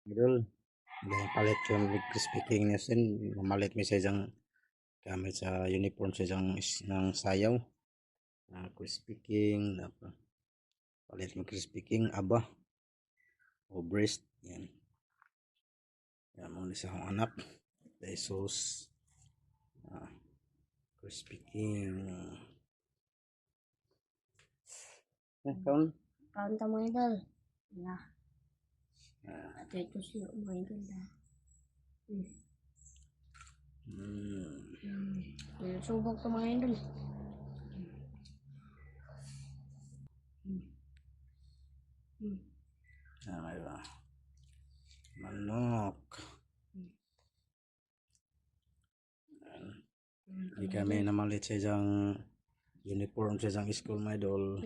Idol, palit yung crispy king na sin, mamalit mi sa isang gamit sa uniform sa isang ng sayaw. Crispy king, dapat palit mo crispy king, aba, o breast, yan. Yan mo sa akong anak. Jesus, crispy king. Kaon? Kaon ta mga idol. Yeah. At ito siya mga idol na. Subok ta mga idol. Ayun. Manok. Hindi kami namalit sa isang uniform sa isang school, my idol.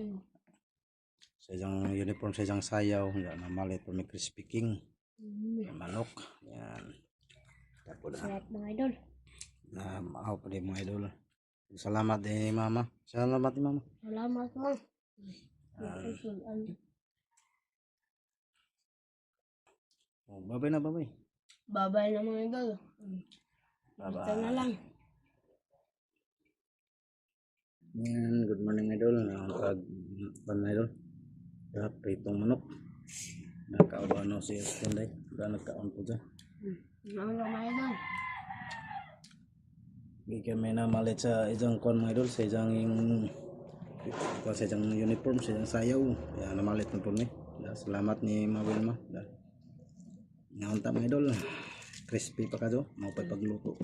Sa isang uniform sa isang sayaw, namalit po may crispy king. Manok. Yan. Tapos Sarap mga idol. Maaw pa din mga idol. Salamat din mama. Salamat din mama. Salamat mo. Babay na babay. Babay na mga idol. Bye-bye. Ito na lang. Yan, good morning idol. Pag idol. Sarap pritong manok. Nakaawano si Estonday. Nagkaon po siya. Mga idol. Hindi kami na malit sa isang kon mga idol. Sa isang uniform, sa isang sayaw. Kaya namalit na po ni. Salamat ni Mawilma. Ngayon ta mga idol. Crispy pa ka do. Mau pa pagluto.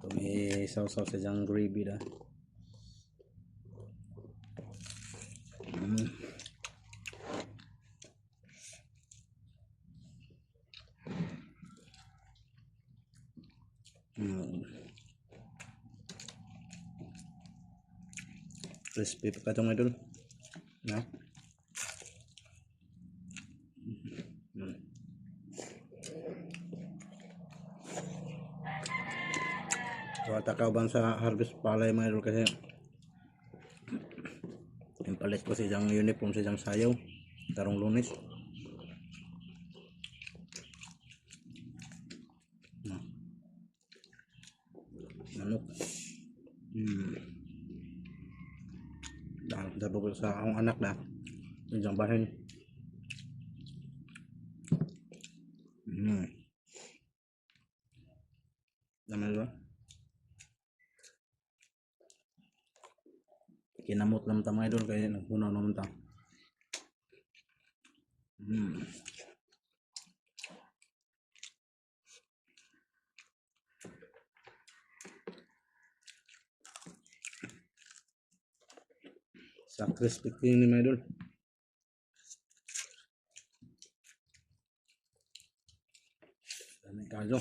Ito may sausaw sa isang gravy da. Crispy pa ka itong idol. Na? So, takaw ba sa harvest palay mga idol kasi yung palit ko sa isang uniform sa isang sayaw tarong Lunes. Manok. Dabo ko sa akong anak na isang bahin. Naman ba? Kinamot lang ta mga idol kaya nagpunaw naman ta. Sa crispy king ni mga idol. Dami kayo.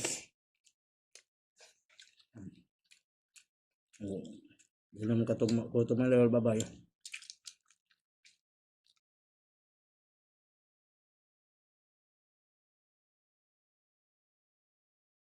Hindi mo katong mga idol, bye-bye.